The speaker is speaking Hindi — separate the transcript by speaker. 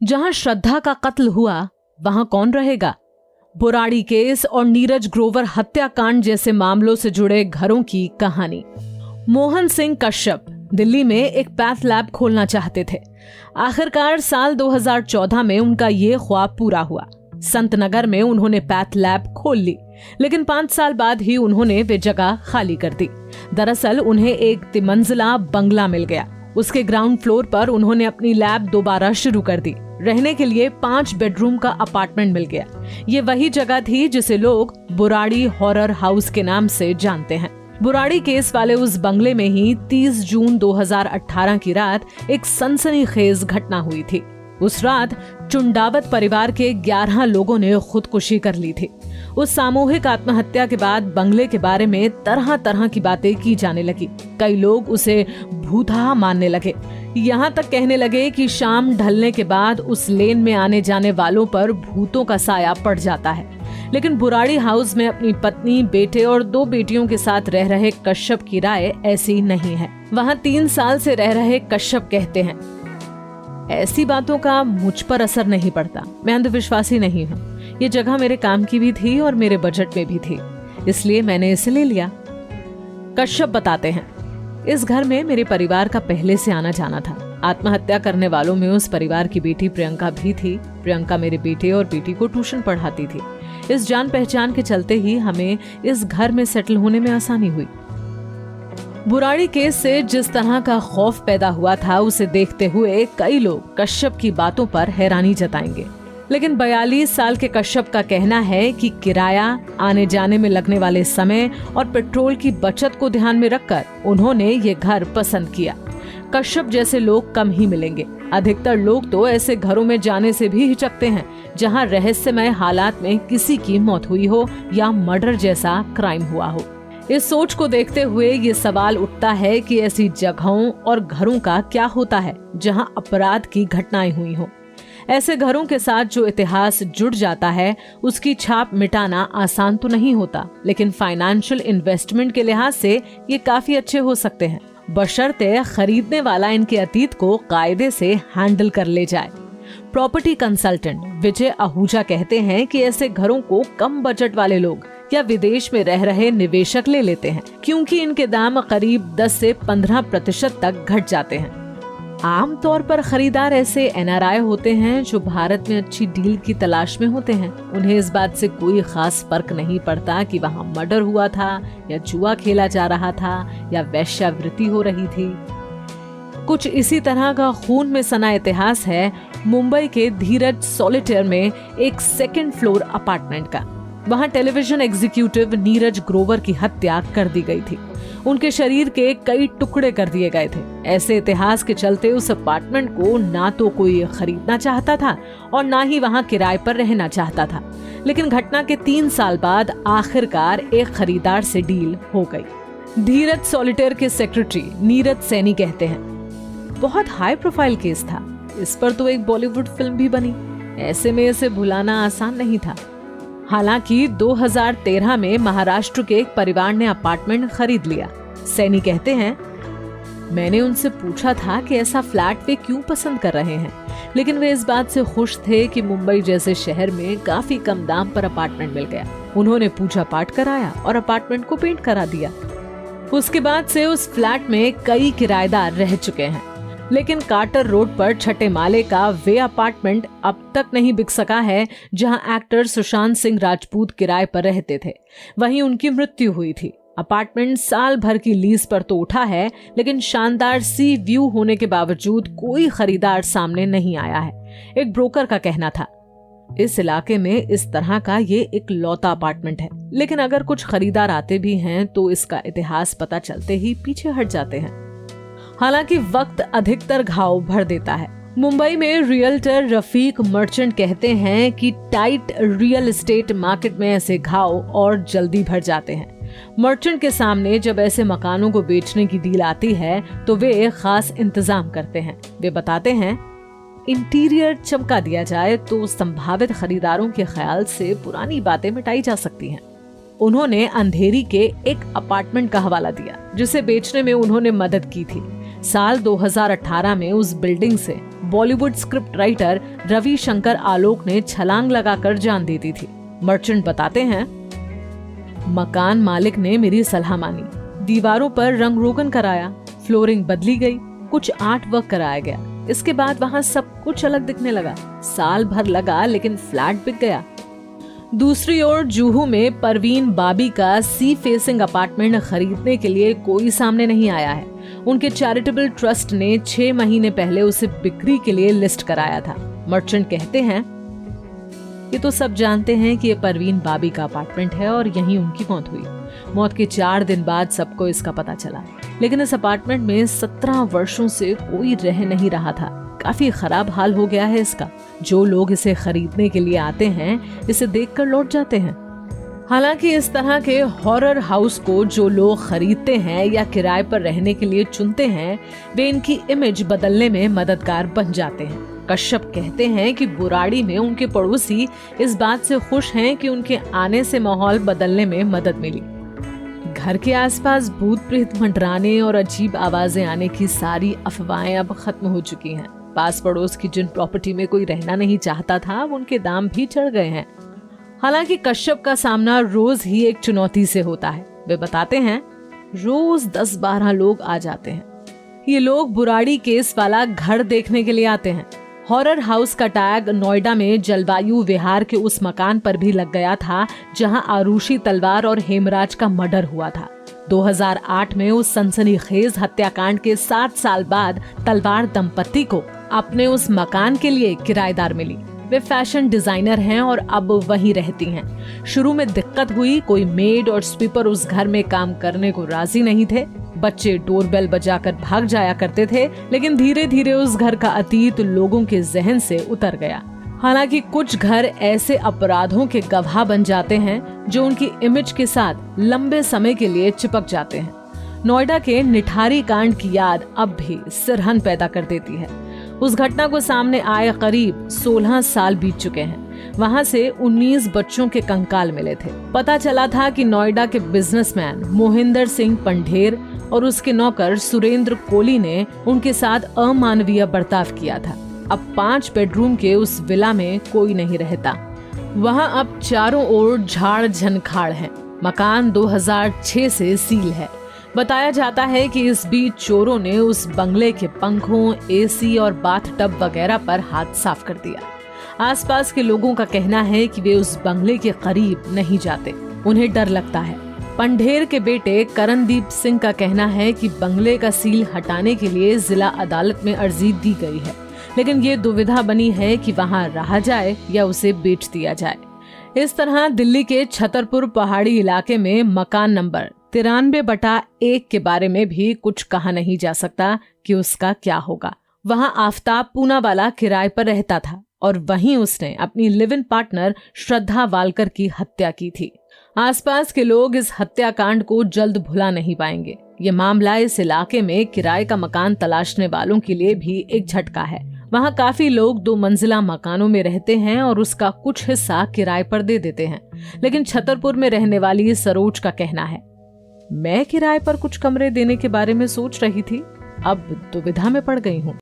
Speaker 1: जहां श्रद्धा का कत्ल हुआ वहां कौन रहेगा? बुराड़ी केस और नीरज ग्रोवर हत्याकांड जैसे मामलों से जुड़े घरों की कहानी। मोहन सिंह कश्यप दिल्ली में एक पैथ लैब खोलना चाहते थे। आखिरकार साल 2014 में उनका ये ख्वाब पूरा हुआ। संत नगर में उन्होंने पैथ लैब खोल ली, लेकिन 5 साल बाद ही उन्होंने वे जगह खाली कर दी। दरअसल उन्हें एक तिमंजिला बंगला मिल गया। उसके ग्राउंड फ्लोर पर उन्होंने अपनी लैब दोबारा शुरू कर दी। रहने के लिए 5 बेडरूम का अपार्टमेंट मिल गया। ये वही जगह थी जिसे लोग बुराड़ी हॉरर हाउस के नाम से जानते हैं। बुराड़ी केस वाले उस बंगले में ही 30 जून 2018 की रात एक सनसनीखेज घटना हुई थी। उस रात चुंडावत परिवार के 11 लोगों ने खुदकुशी कर ली थी। उस सामूहिक आत्महत्या के बाद बंगले के बारे में तरह तरह की बातें की जाने लगी। कई लोग उसे भूतहा मानने लगे। यहाँ तक कहने लगे कि शाम ढलने के बाद उस लेन में आने जाने वालों पर भूतों का साया पड़ जाता है। लेकिन बुराड़ी हाउस में अपनी पत्नी, बेटे और 2 बेटियों के साथ रह रहे कश्यप की राय ऐसी नहीं है। वहाँ 3 साल से रह रहे कश्यप कहते हैं, ऐसी बातों का मुझ पर असर नहीं पड़ता। मैं अंधविश्वासी नहीं हूँ। ये जगह मेरे काम की भी थी और मेरे बजट में भी थी, इसलिए मैंने इसे ले लिया। कश्यप बताते हैं, इस घर में मेरे परिवार का पहले से आना जाना था। आत्महत्या करने वालों में उस परिवार की बेटी प्रियंका भी थी। प्रियंका मेरे बेटे और बेटी को ट्यूशन पढ़ाती थी। इस जान पहचान के चलते ही हमें इस घर में सेटल होने में आसानी हुई। बुराड़ी केस से जिस तरह का खौफ पैदा हुआ था, उसे देखते हुए कई लोग कश्यप की बातों पर हैरानी जताएंगे। लेकिन 42 साल के कश्यप का कहना है कि किराया, आने जाने में लगने वाले समय और पेट्रोल की बचत को ध्यान में रखकर उन्होंने ये घर पसंद किया। कश्यप जैसे लोग कम ही मिलेंगे। अधिकतर लोग तो ऐसे घरों में जाने से भी हिचकते हैं जहां रहस्यमय हालात में किसी की मौत हुई हो या मर्डर जैसा क्राइम हुआ हो। इस सोच को देखते हुए ये सवाल उठता है कि ऐसी जगहों और घरों का क्या होता है जहां अपराध की घटनाएं हुई हों। ऐसे घरों के साथ जो इतिहास जुड़ जाता है, उसकी छाप मिटाना आसान तो नहीं होता, लेकिन फाइनेंशियल इन्वेस्टमेंट के लिहाज से ये काफी अच्छे हो सकते हैं, बशर्ते खरीदने वाला इनके अतीत को कायदे से हैंडल कर ले जाए। प्रॉपर्टी कंसल्टेंट विजय आहूजा कहते हैं कि ऐसे घरों को कम बजट वाले लोग या विदेश में रह रहे निवेशक ले लेते हैं, क्योंकि इनके दाम करीब 10 से 15% तक घट जाते हैं। आमतौर पर खरीदार ऐसे NRI होते हैं जो भारत में अच्छी डील की तलाश में होते हैं। उन्हें इस बात से कोई खास फर्क नहीं पड़ता कि वहाँ मर्डर हुआ था या जुआ खेला जा रहा था या वेश्यावृत्ति हो रही थी। कुछ इसी तरह का खून में सना इतिहास है मुंबई के धीरज सॉलिटेयर में एक 2nd फ्लोर अपार्टमेंट का। वहाँ टेलीविजन एग्जीक्यूटिव नीरज ग्रोवर की हत्या कर दी गई थी। उनके शरीर के कई टुकड़े कर दिए गए थे। ऐसे इतिहास के चलते उस अपार्टमेंट को ना तो कोई खरीदना चाहता था और ना ही वहाँ किराए पर रहना चाहता था। लेकिन घटना के 3 साल बाद आखिरकार एक खरीदार से डील हो गई। धीरज सॉलिटेयर के सेक्रेटरी नीरज सैनी कहते हैं, बहुत हाई प्रोफाइल केस था। इस पर तो एक बॉलीवुड फिल्म भी बनी। ऐसे में इसे भुलाना आसान नहीं था। हालांकि 2013 में महाराष्ट्र के एक परिवार ने अपार्टमेंट खरीद लिया। सैनी कहते हैं, मैंने उनसे पूछा था कि ऐसा फ्लैट वे क्यों पसंद कर रहे हैं, लेकिन वे इस बात से खुश थे कि मुंबई जैसे शहर में काफी कम दाम पर अपार्टमेंट मिल गया। उन्होंने पूजा पाठ कराया और अपार्टमेंट को पेंट करा दिया। उसके बाद से उस फ्लैट में कई किराएदार रह चुके हैं, लेकिन कार्टर रोड पर 6ठे माले का वे अपार्टमेंट अब तक नहीं बिक सका है जहां एक्टर सुशांत सिंह राजपूत किराए पर रहते थे। वहीं उनकी मृत्यु हुई थी। अपार्टमेंट साल भर की लीज पर तो उठा है, लेकिन शानदार सी व्यू होने के बावजूद कोई खरीदार सामने नहीं आया है। एक ब्रोकर का कहना था, इस इलाके में इस तरह का ये एक लौता अपार्टमेंट है, लेकिन अगर कुछ खरीदार आते भी हैं तो इसका इतिहास पता चलते ही पीछे हट जाते हैं। हालांकि वक्त अधिकतर घाव भर देता है। मुंबई में रियल्टर रफीक मर्चेंट कहते हैं कि टाइट रियल एस्टेट मार्केट में ऐसे घाव और जल्दी भर जाते हैं। मर्चेंट के सामने जब ऐसे मकानों को बेचने की डील आती है तो वे खास इंतजाम करते हैं। वे बताते हैं, इंटीरियर चमका दिया जाए तो संभावित खरीदारों के ख्याल से पुरानी बातें मिटाई जा सकती हैं। उन्होंने अंधेरी के एक अपार्टमेंट का हवाला दिया जिसे बेचने में उन्होंने मदद की थी। साल 2018 में उस बिल्डिंग से बॉलीवुड स्क्रिप्ट राइटर रवि शंकर आलोक ने छलांग लगाकर जान दे दी थी। मर्चेंट बताते हैं, मकान मालिक ने मेरी सलाह मानी, दीवारों पर रंग रोगन कराया, फ्लोरिंग बदली गई, कुछ आर्ट वर्क कराया गया। इसके बाद वहां सब कुछ अलग दिखने लगा। साल भर लगा लेकिन फ्लैट बिक गया। दूसरी ओर जुहू में परवीन बाबी का सी फेसिंग अपार्टमेंट खरीदने के लिए कोई सामने नहीं आया है। उनके चैरिटेबल ट्रस्ट ने 6 महीने पहले उसे बिक्री के लिए लिस्ट कराया था। मर्चेंट कहते हैं, ये तो सब जानते हैं कि ये परवीन बाबी का अपार्टमेंट है और यहीं उनकी मौत हुई। मौत के 4 दिन बाद सबको इसका पता चला, लेकिन इस अपार्टमेंट में 17 वर्षों से कोई रह नहीं रहा था। काफी खराब हाल हो गया है इसका। जो लोग इसे खरीदने के लिए आते हैं, इसे देखकर लौट जाते हैं। हालांकि इस तरह के हॉरर हाउस को जो लोग खरीदते हैं या किराए पर रहने के लिए चुनते हैं, वे इनकी इमेज बदलने में मददगार बन जाते हैं। कश्यप कहते हैं कि बुराड़ी में उनके पड़ोसी इस बात से खुश हैं कि उनके आने से माहौल बदलने में मदद मिली। घर के आसपास भूत प्रेत मंडराने और अजीब आवाजें आने की सारी अफवाहें अब खत्म हो चुकी हैं। पास पड़ोस की जिन प्रॉपर्टी में कोई रहना नहीं चाहता था, उनके दाम भी चढ़ गए हैं। हालांकि कश्यप का सामना रोज ही एक चुनौती से होता है। वे बताते हैं, रोज 10-12 लोग आ जाते हैं। ये लोग बुराड़ी केस वाला घर देखने के लिए आते हैं। हॉरर हाउस का टैग नोएडा में जलवायु विहार के उस मकान पर भी लग गया था जहां आरुषि तलवार और हेमराज का मर्डर हुआ था। 2008 में उस सनसनीखेज हत्याकांड के 7 साल बाद तलवार दंपति को अपने उस मकान के लिए किराएदार मिली। वे फैशन डिजाइनर हैं और अब वहीं रहती हैं। शुरू में दिक्कत हुई, कोई मेड और स्वीपर उस घर में काम करने को राजी नहीं थे। बच्चे डोरबेल बजाकर भाग जाया करते थे, लेकिन धीरे धीरे उस घर का अतीत लोगों के जहन से उतर गया। हालांकि कुछ घर ऐसे अपराधों के गवाह बन जाते हैं जो उनकी इमेज के साथ लंबे समय के लिए चिपक जाते हैं। नोएडा के निठारी कांड की याद अब भी सिरहन पैदा कर देती है। उस घटना को सामने आए करीब 16 साल बीत चुके हैं। वहां से 19 बच्चों के कंकाल मिले थे। पता चला था कि नोएडा के बिजनेसमैन मोहिंदर सिंह पंढेर और उसके नौकर सुरेंद्र कोली ने उनके साथ अमानवीय बर्ताव किया था। अब 5 बेडरूम के उस विला में कोई नहीं रहता। वहां अब चारों ओर झाड़ झनखाड़ है। मकान 2006 से सील है। बताया जाता है कि इस बीच चोरों ने उस बंगले के पंखों, एसी और बाथटब वगैरह पर हाथ साफ कर दिया। आसपास के लोगों का कहना है कि वे उस बंगले के करीब नहीं जाते, उन्हें डर लगता है। पंढेर के बेटे करणदीप सिंह का कहना है कि बंगले का सील हटाने के लिए जिला अदालत में अर्जी दी गई है, लेकिन ये दुविधा बनी है कि वहां रहा जाए या उसे बेच दिया जाए। इस तरह दिल्ली के छतरपुर पहाड़ी इलाके में मकान नंबर 93/1 के बारे में भी कुछ कहा नहीं जा सकता कि उसका क्या होगा। वहां आफ्ताब पूनावाला किराए पर रहता था और वहीं उसने अपनी live in partner Shraddha Walker की हत्या की थी। आसपास के लोग इस हत्याकांड को जल्द भुला नहीं पाएंगे। ये मामला इस इलाके में किराए का मकान तलाशने वालों के लिए भी एक झटका है। वहाँ काफी लोग 2 मंजिला मकानों में रहते हैं और उसका कुछ हिस्सा किराए पर दे देते हैं। लेकिन छतरपुर में रहने वाली सरोज का कहना है, मैं किराए पर कुछ कमरे देने के बारे में सोच रही थी, अब दुविधा में पड़ गई हूँ।